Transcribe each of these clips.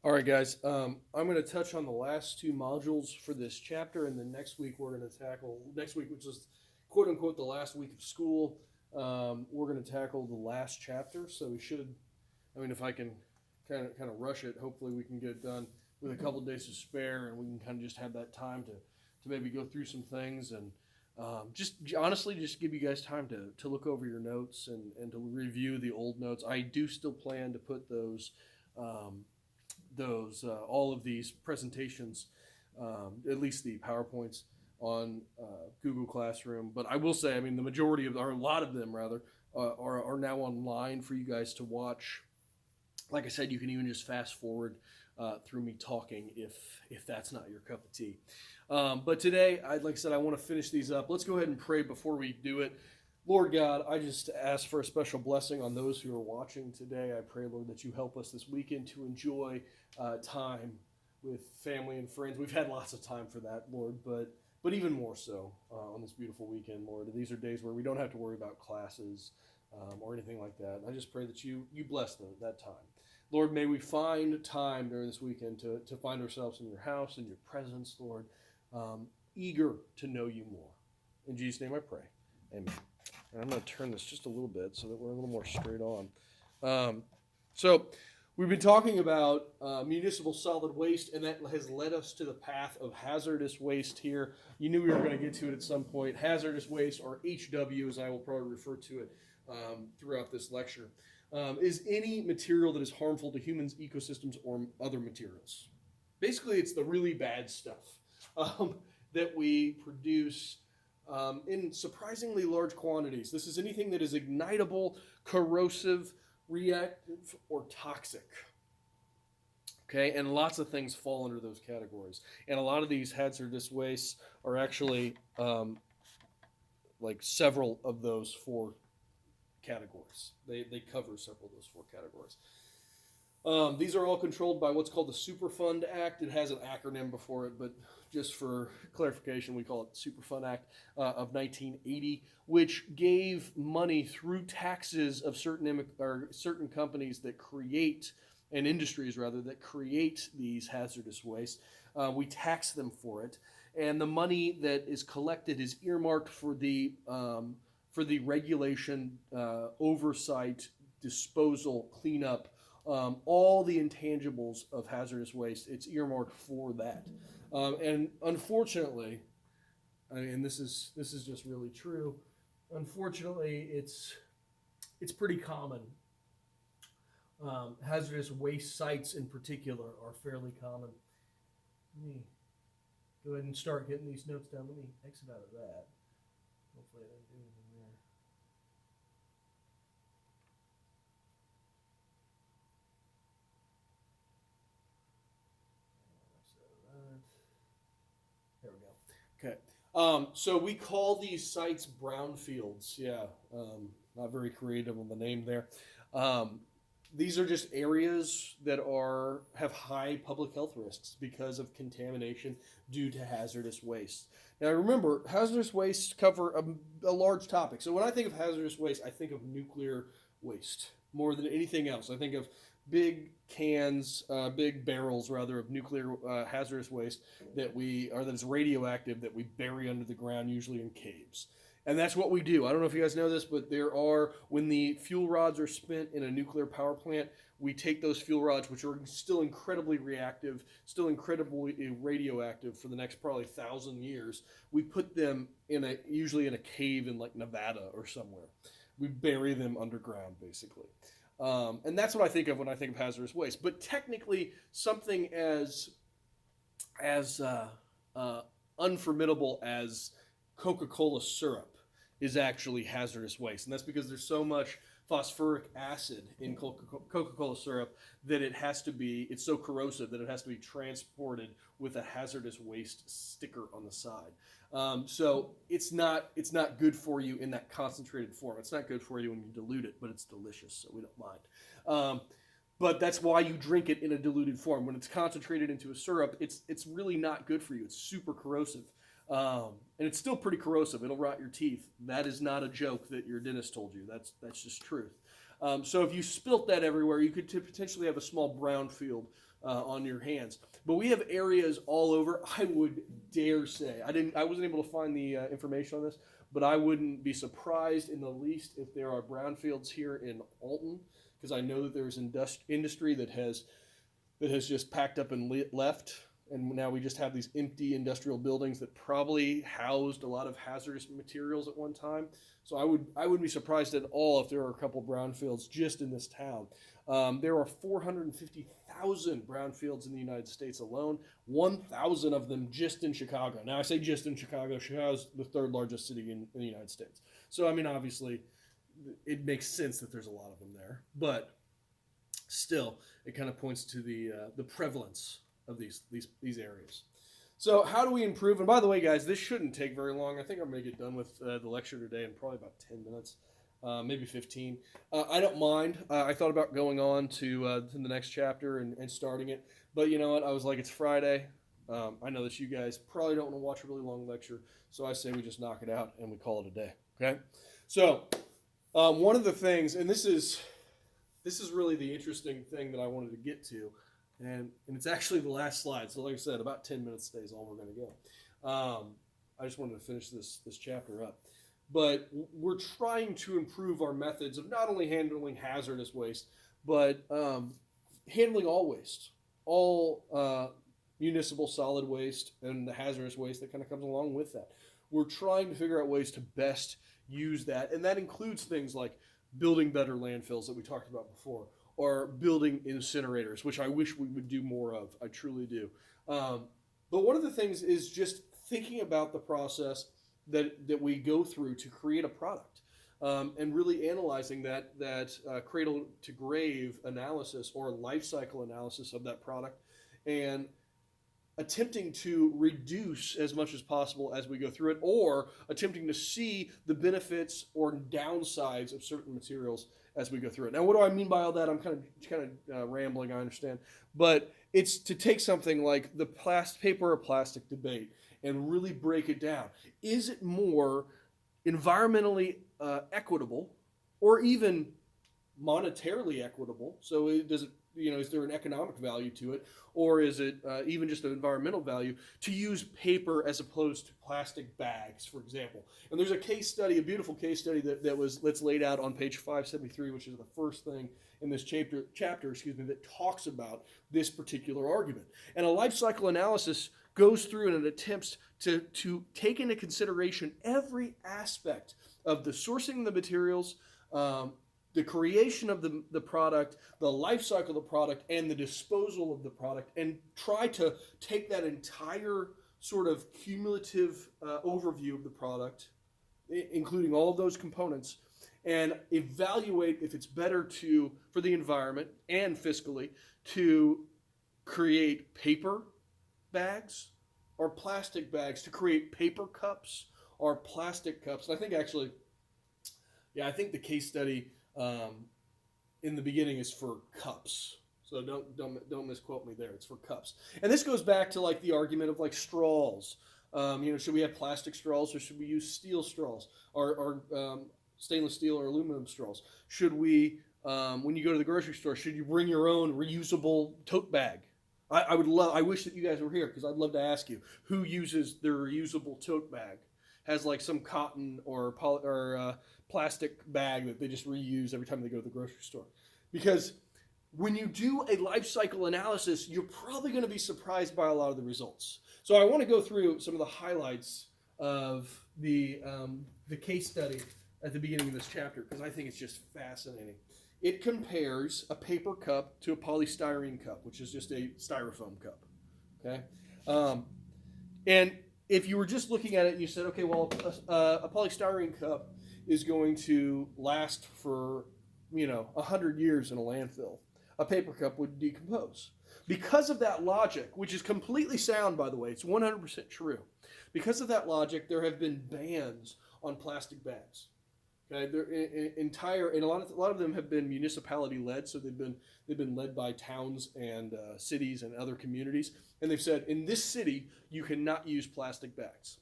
All right, guys. I'm going to touch on the last two modules for this chapter, and then next week we're going to tackle next week, which is quote unquote the last week of school. We're going to tackle the last chapter. So we should, I mean, if I can kind of rush it, hopefully we can get it done with a couple of days to spare, and we can kind of just have that time to maybe go through some things and just honestly just give you guys time to look over your notes and to review the old notes. I do still plan to put um, those all of these presentations, at least the PowerPoints, on Google Classroom. But I will say, I mean, the majority of, or a lot of them rather, are now online for you guys to watch. Like I said, you can even just fast forward through me talking if that's not your cup of tea. But today, like I said, I want to finish these up. Let's go ahead and pray before we do it. Lord God, I just ask for a special blessing on those who are watching today. I pray, Lord, that you help us this weekend to enjoy time with family and friends. We've had lots of time for that, Lord, but even more so on this beautiful weekend, Lord. These are days where we don't have to worry about classes or anything like that. And I just pray that you bless that time. Lord, may we find time during this weekend to find ourselves in your house, in your presence, Lord, eager to know you more. In Jesus' name I pray. Amen. And I'm going to turn this just a little bit so that we're a little more straight on. So we've been talking about municipal solid waste, and that has led us to the path of hazardous waste here. You knew we were going to get to it at some point. Hazardous waste, or HW, as I will probably refer to it throughout this lecture, is any material that is harmful to humans, ecosystems, or other materials. Basically, it's the really bad stuff that we produce in surprisingly large quantities. This is anything that is ignitable, corrosive, reactive, or toxic. Okay, and lots of things fall under those categories. And a lot of these hazardous wastes are actually like several of those four categories. They cover several of those four categories. These are all controlled by what's called the Superfund Act. It has an acronym before it, but just for clarification, we call it Superfund Act of 1980, which gave money through taxes of certain companies that create, and industries rather, that create these hazardous wastes. We tax them for it, and the money that is collected is earmarked for the regulation, oversight, disposal, cleanup, all the intangibles of hazardous waste. It's earmarked for that, and unfortunately, I mean, this is just really true. Unfortunately, it's pretty common. Hazardous waste sites, in particular, are fairly common. Let me go ahead and start getting these notes down. Let me exit out of that. Hopefully, I didn't do anything there. There we go. Okay. So we call these sites brownfields. Yeah. Not very creative on the name there. Um, these are just areas that have high public health risks because of contamination due to hazardous waste. Now remember, hazardous waste cover a large topic. So when I think of hazardous waste, I think of nuclear waste more than anything else. I think of big cans, big barrels rather, of nuclear hazardous waste that is radioactive, that we bury under the ground, usually in caves. And that's what we do. I don't know if you guys know this, but when the fuel rods are spent in a nuclear power plant, we take those fuel rods, which are still incredibly reactive, still incredibly radioactive for the next probably 1,000 years. We put them usually in a cave in like Nevada or somewhere. We bury them underground, basically. And that's what I think of when I think of hazardous waste. But technically, something as unformidable as Coca-Cola syrup is actually hazardous waste, and that's because there's so much phosphoric acid in Coca-Cola syrup that it's so corrosive that it has to be transported with a hazardous waste sticker on the side. So it's not good for you in that concentrated form. It's not good for you when you dilute it, but it's delicious, so we don't mind. But that's why you drink it in a diluted form. When it's concentrated into a syrup, it's really not good for you. It's super corrosive. And it's still pretty corrosive. It'll rot your teeth. That is not a joke that your dentist told you. That's just truth. So if you spilt that everywhere, you could potentially have a small brown field on your hands. But we have areas all over. I would dare say I wasn't able to find the information on this, but I wouldn't be surprised in the least if there are brownfields here in Alton, because I know that there's industry that has just packed up and left, and now we just have these empty industrial buildings that probably housed a lot of hazardous materials at one time. So I wouldn't be surprised at all if there are a couple brownfields just in this town. There are 450,000 brownfields in the United States alone, 1,000 of them just in Chicago. Now, I say just in Chicago. Chicago's the third largest city in the United States. So, I mean, obviously, it makes sense that there's a lot of them there. But still, it kind of points to the prevalence of these areas. So how do we improve? And by the way, guys, this shouldn't take very long. I think I'm going to get done with the lecture today in probably about 10 minutes. Maybe 15. I don't mind. I thought about going on to the next chapter and starting it. But you know what? I was like, it's Friday. I know that you guys probably don't want to watch a really long lecture. So I say we just knock it out and we call it a day. Okay? So one of the things, and this is really the interesting thing that I wanted to get to. And it's actually the last slide. So like I said, about 10 minutes today is all we're going to go. I just wanted to finish this chapter up. But we're trying to improve our methods of not only handling hazardous waste, but handling all waste, all municipal solid waste and the hazardous waste that kind of comes along with that. We're trying to figure out ways to best use that. And that includes things like building better landfills that we talked about before, or building incinerators, which I wish we would do more of. I truly do. But one of the things is just thinking about the process that we go through to create a product, and really analyzing that cradle to grave analysis or life cycle analysis of that product, and attempting to reduce as much as possible as we go through it, or attempting to see the benefits or downsides of certain materials as we go through it. Now, what do I mean by all that? I'm kind of rambling, I understand, but it's to take something like the paper or plastic debate and really break it down. Is it more environmentally equitable, or even monetarily equitable? So is there an economic value to it, or is it even just an environmental value to use paper as opposed to plastic bags, for example? And there's a case study, a beautiful case study that's laid out on page 573, which is the first thing in this chapter, that talks about this particular argument. And a life cycle analysis goes through and it attempts to take into consideration every aspect of the sourcing of the materials, the creation of the product, the life cycle of the product, and the disposal of the product, and try to take that entire sort of cumulative overview of the product, including all of those components, and evaluate if it's better for the environment and fiscally to create paper bags or plastic bags, to create paper cups or plastic cups. And I think actually, I think the case study in the beginning is for cups. So don't misquote me there. It's for cups. And this goes back to like the argument of like straws. Should we have plastic straws or should we use steel straws or stainless steel or aluminum straws? Should we, when you go to the grocery store, should you bring your own reusable tote bag? I wish that you guys were here because I'd love to ask you who uses their reusable tote bag. Has like some cotton or plastic bag that they just reuse every time they go to the grocery store. Because when you do a life cycle analysis, you're probably going to be surprised by a lot of the results. So I want to go through some of the highlights of the case study at the beginning of this chapter because I think it's just fascinating. It compares a paper cup to a polystyrene cup, which is just a styrofoam cup. Okay, and if you were just looking at it and you said, okay, well, a polystyrene cup is going to last for 100 years in a landfill. A paper cup would decompose. Because of that logic, which is completely sound, by the way, it's 100% true. Because of that logic, there have been bans on plastic bags. Okay, and a lot of them have been municipality led, so they've been led by towns and cities and other communities, and they've said in this city you cannot use plastic bags,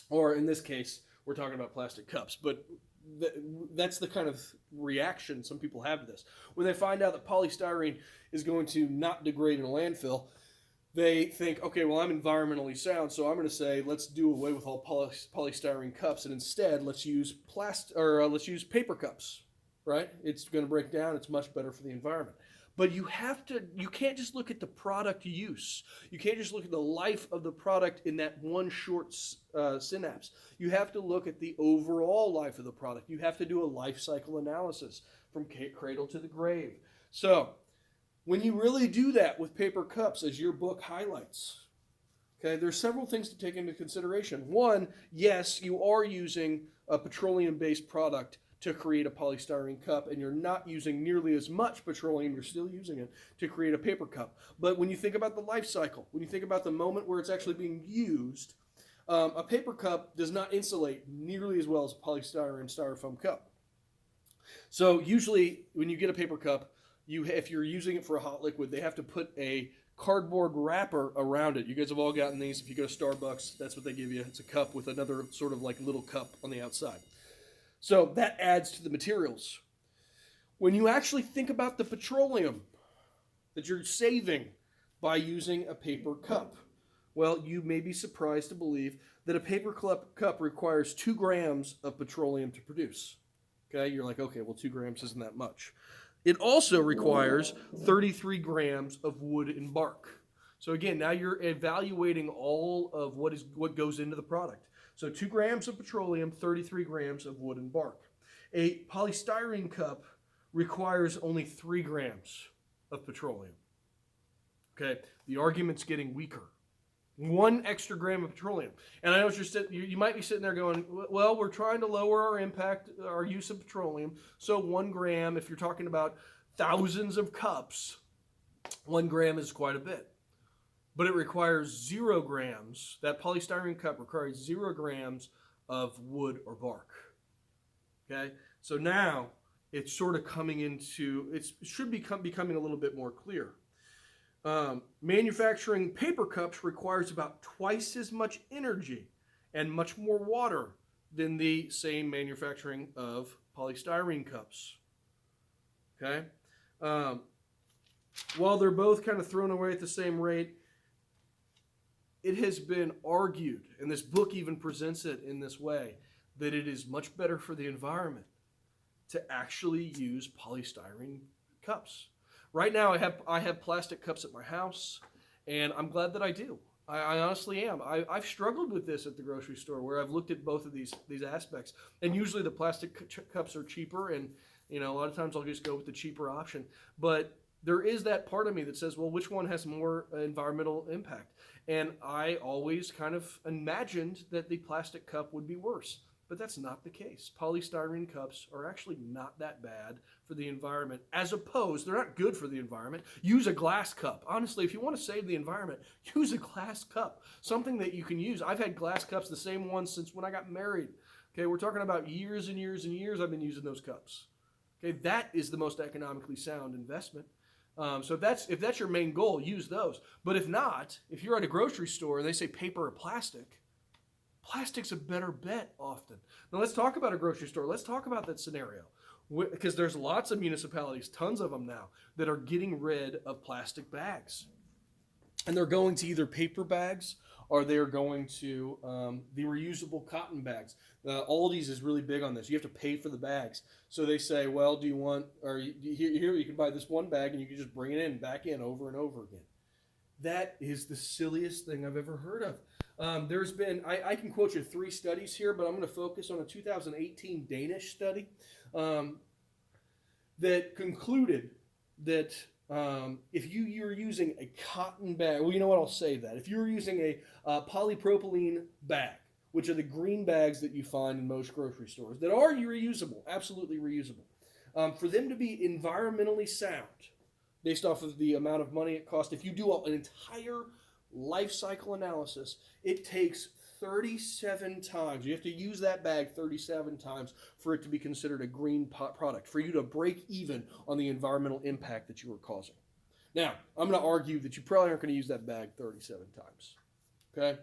or in this case we're talking about plastic cups, but that's the kind of reaction some people have to this. When they find out that polystyrene is going to not degrade in a landfill, they think, okay, well, I'm environmentally sound, so I'm going to say let's do away with all polystyrene cups, and instead let's use let's use paper cups. Right? It's going to break down. It's much better for the environment. But you can't just look at the product use. You can't just look at the life of the product in that one short synapse. You have to look at the overall life of the product. You have to do a life cycle analysis from cradle to the grave. So when you really do that with paper cups, as your book highlights, okay, there's several things to take into consideration. One, yes, you are using a petroleum-based product to create a polystyrene cup, and you're not using nearly as much petroleum, you're still using it to create a paper cup. But when you think about the life cycle, when you think about the moment where it's actually being used, a paper cup does not insulate nearly as well as a polystyrene styrofoam cup. So usually when you get a paper cup, if you're using it for a hot liquid, they have to put a cardboard wrapper around it. You guys have all gotten these. If you go to Starbucks, that's what they give you. It's a cup with another sort of like little cup on the outside. So that adds to the materials. When you actually think about the petroleum that you're saving by using a paper cup, well, you may be surprised to believe that a paper cup requires 2 grams of petroleum to produce. Okay, you're like, okay, well, 2 grams isn't that much. It also requires 33 grams of wood and bark. So again, now you're evaluating all of what goes into the product. So 2 grams of petroleum, 33 grams of wood and bark. A polystyrene cup requires only 3 grams of petroleum. Okay, the argument's getting weaker. 1 extra gram of petroleum. And I know you might be sitting there going, well, we're trying to lower our impact, our use of petroleum. So 1 gram, if you're talking about thousands of cups, 1 gram is quite a bit. But it requires 0 grams, that polystyrene cup requires 0 grams of wood or bark. Okay? So now it's sort of coming into, it should be becoming a little bit more clear. Manufacturing paper cups requires about twice as much energy and much more water than the same manufacturing of polystyrene cups. Okay? While they're both kind of thrown away at the same rate, it has been argued, and this book even presents it in this way, that it is much better for the environment to actually use polystyrene cups. Right now, I have plastic cups at my house, and I'm glad that I do. I honestly am. I've struggled with this at the grocery store, where I've looked at both of these aspects. And usually the plastic cups are cheaper, and a lot of times I'll just go with the cheaper option. But there is that part of me that says, well, which one has more environmental impact? And I always kind of imagined that the plastic cup would be worse. But that's not the case. Polystyrene cups are actually not that bad for the environment, as opposed, they're not good for the environment. Use a glass cup. Honestly, if you want to save the environment, use a glass cup. Something that you can use. I've had glass cups, the same ones since when I got married. Okay, we're talking about years and years and years I've been using those cups. Okay, that is the most economically sound investment. So if that's your main goal, use those. But if not, if you're at a grocery store and they say paper or plastic, plastic's a better bet often. Now let's talk about a grocery store. Let's talk about that scenario. Because there's lots of municipalities, tons of them now, that are getting rid of plastic bags. And they're going to either paper bags or they're going to the reusable cotton bags. Aldi's is really big on this. You have to pay for the bags. So they say, well, do you want, or here you can buy this one bag and you can just bring it back in over and over again. That is the silliest thing I've ever heard of. There's been, I can quote you 3 studies here, but I'm going to focus on a 2018 Danish study that concluded that if you're using a cotton bag, well, you know what, I'll save that. If you're using a polypropylene bag, which are the green bags that you find in most grocery stores, that are reusable, absolutely reusable, for them to be environmentally sound, based off of the amount of money it costs, if you do an entire life cycle analysis, it takes 37 times. You have to use that bag 37 times for it to be considered a green product, for you to break even on the environmental impact that you were causing. Now, I'm going to argue that you probably aren't going to use that bag 37 times. Okay?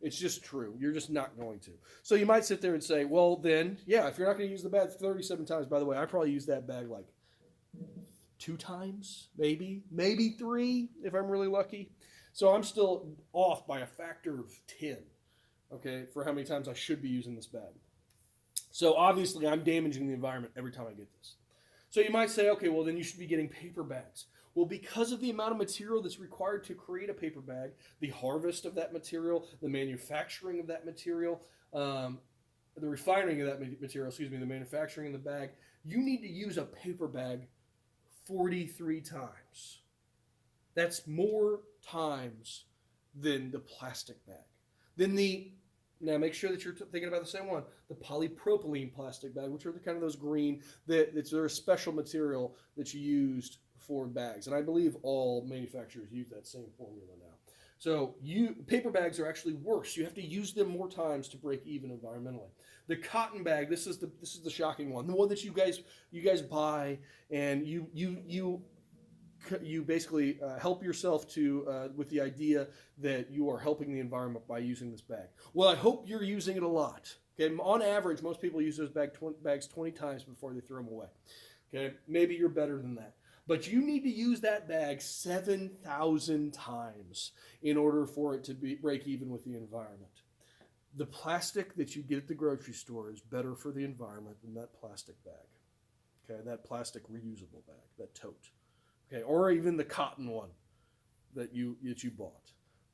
It's just true. You're just not going to. So you might sit there and say, well, then, yeah, if you're not going to use the bag 37 times, by the way, I probably use that bag like 2 times, maybe 3 if I'm really lucky. So I'm still off by a factor of 10, okay, for how many times I should be using this bag. So obviously I'm damaging the environment every time I get this. So you might say, okay, well, then you should be getting paper bags. Well, because of the amount of material that's required to create a paper bag, the harvest of that material, the manufacturing of that material, the refining of that material, the manufacturing of the bag, you need to use a paper bag 43 times. That's more times than the plastic bag. Now make sure that you're thinking about the same one, the polypropylene plastic bag, which are the kind of those green, they're a special material that you used for bags. And I believe all manufacturers use that same formula now. So paper bags are actually worse. You have to use them more times to break even environmentally. The cotton bag, this is the shocking one, the one that you guys buy, and you basically help yourself to with the idea that you are helping the environment by using this bag. Well, I hope you're using it a lot. Okay, on average, most people use those bags 20 times before they throw them away. Okay, maybe you're better than that. But you need to use that bag 7,000 times in order for it to break even with the environment. The plastic that you get at the grocery store is better for the environment than that plastic bag. Okay, that plastic reusable bag, that tote. Okay, or even the cotton one that you bought.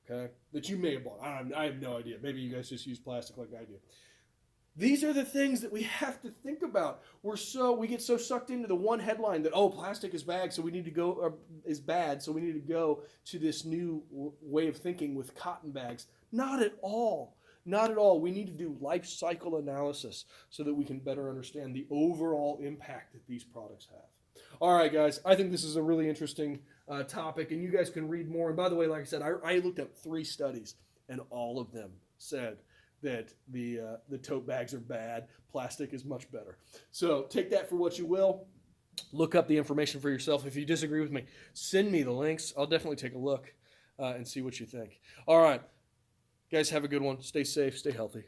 Okay, that you may have bought. I have no idea. Maybe you guys just use plastic like I do. These are the things that we have to think about. We get so sucked into the one headline that, oh, plastic is bad, so we need to go to this new way of thinking with cotton bags. Not at all. Not at all. We need to do life cycle analysis so that we can better understand the overall impact that these products have. All right, guys, I think this is a really interesting topic, and you guys can read more. And by the way, like I said, I looked up 3 studies, and all of them said that the tote bags are bad. Plastic is much better. So take that for what you will. Look up the information for yourself. If you disagree with me, send me the links. I'll definitely take a look and see what you think. All right. Guys, have a good one. Stay safe. Stay healthy.